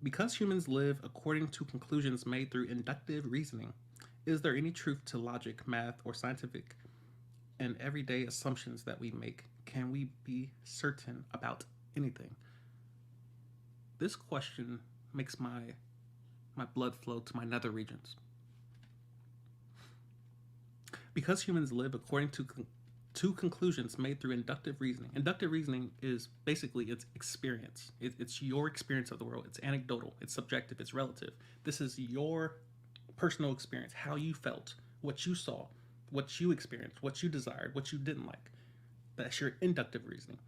Because humans live according to conclusions made through inductive reasoning, is there any truth to logic, math, or scientific and everyday assumptions that we make? Can we be certain about anything? This question makes my blood flow to my nether regions. Because humans live according to conclusions made through inductive reasoning. Inductive reasoning is basically its experience. It's your experience of the world. It's anecdotal. It's subjective. It's relative. This is your personal experience, how you felt, what you saw, what you experienced, what you desired, what you didn't like. That's your inductive reasoning.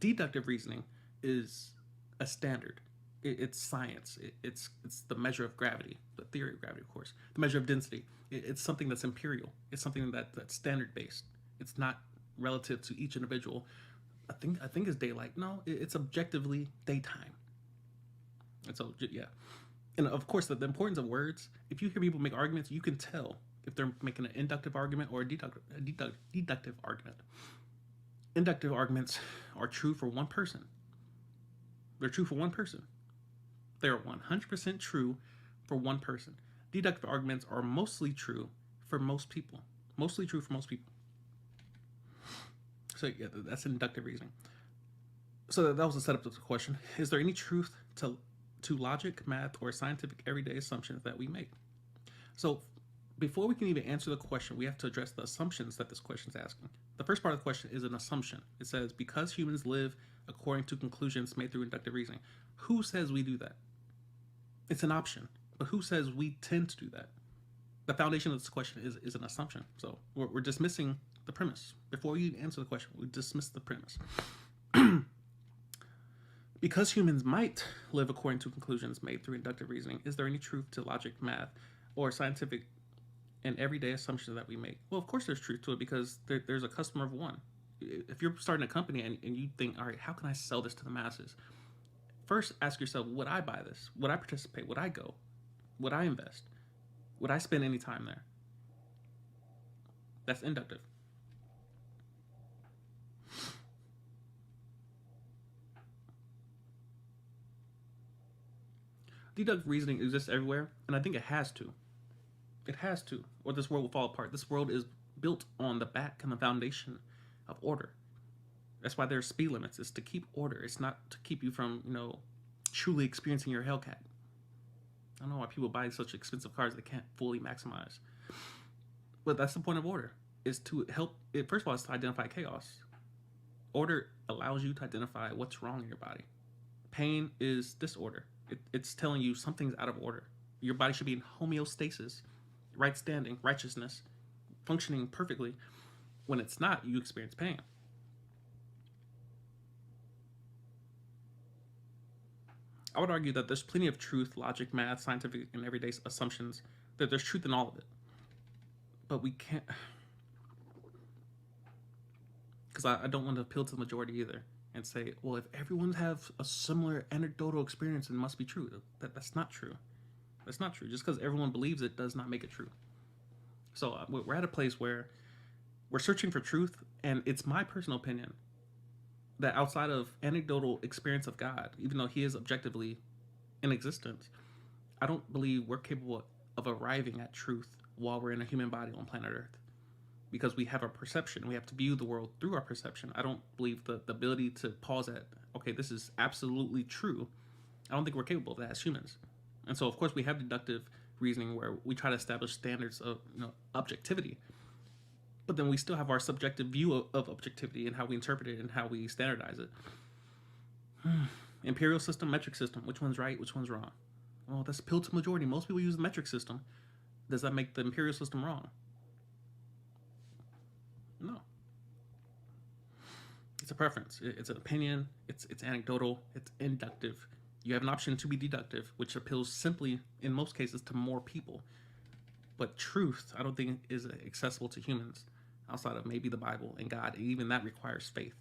Deductive reasoning is a standard. It's science. It's the measure of gravity, the theory of gravity, of course. The measure of density. It's something that's imperial. It's something that's standard based. It's not relative to each individual. I think it's daylight. No, it's objectively daytime. And so yeah, and of course the importance of words. If you hear people make arguments, you can tell if they're making an inductive argument or a deductive argument. Inductive arguments are true for one person. They're true for one person. They're 100% true for one person. Deductive arguments are mostly true for most people. Mostly true for most people. So yeah, that's inductive reasoning. So that was the setup of the question. Is there any truth to logic, math, or scientific everyday assumptions that we make? So before we can even answer the question, we have to address the assumptions that this question is asking. The first part of the question is an assumption. It says, because humans live according to conclusions made through inductive reasoning. Who says we do that? It's an option, but who says we tend to do that? The foundation of this question is an assumption. So we're dismissing the premise. Before we answer the question, we dismiss the premise. Because humans might live according to conclusions made through inductive reasoning, is there any truth to logic, math, or scientific and everyday assumptions that we make? Well, of course there's truth to it, because there's a customer of one. If you're starting a company and you think, all right, how can I sell this to the masses? First, ask yourself, would I buy this? Would I participate? Would I go? Would I invest? Would I spend any time there? That's inductive. Deductive reasoning exists everywhere, and I think it has to. It has to, or this world will fall apart. This world is built on the back and the foundation of order. That's why there's speed limits. It's to keep order. It's not to keep you from, truly experiencing your Hellcat. I don't know why people buy such expensive cars they can't fully maximize. But that's the point of order, is to help it. First of all, it's to identify chaos. Order allows you to identify what's wrong in your body. Pain is disorder. It's telling you something's out of order. Your body should be in homeostasis, right standing, righteousness, functioning perfectly. When it's not, you experience pain. I would argue that there's plenty of truth, logic, math, scientific, and everyday assumptions, that there's truth in all of it. But we can't, because I don't want to appeal to the majority either and say, well, if everyone have a similar anecdotal experience, it must be true. That's not true. That's not true. Just because everyone believes it does not make it true. So we're at a place where we're searching for truth, and it's my personal opinion that outside of anecdotal experience of God, even though he is objectively in existence, I don't believe we're capable of arriving at truth while we're in a human body on planet Earth. Because we have a perception. We have to view the world through our perception. I don't believe the ability to pause at, okay, this is absolutely true. I don't think we're capable of that as humans. And so, of course, we have deductive reasoning where we try to establish standards of objectivity. But then we still have our subjective view of objectivity and how we interpret it and how we standardize it. Imperial system, metric system. Which one's right? Which one's wrong? Well, that's appeal to majority. Most people use the metric system. Does that make the imperial system wrong? No. It's a preference. It's an opinion. It's anecdotal. It's inductive. You have an option to be deductive, which appeals simply, in most cases, to more people. But truth, I don't think, is accessible to humans outside of maybe the Bible and God. And even that requires faith.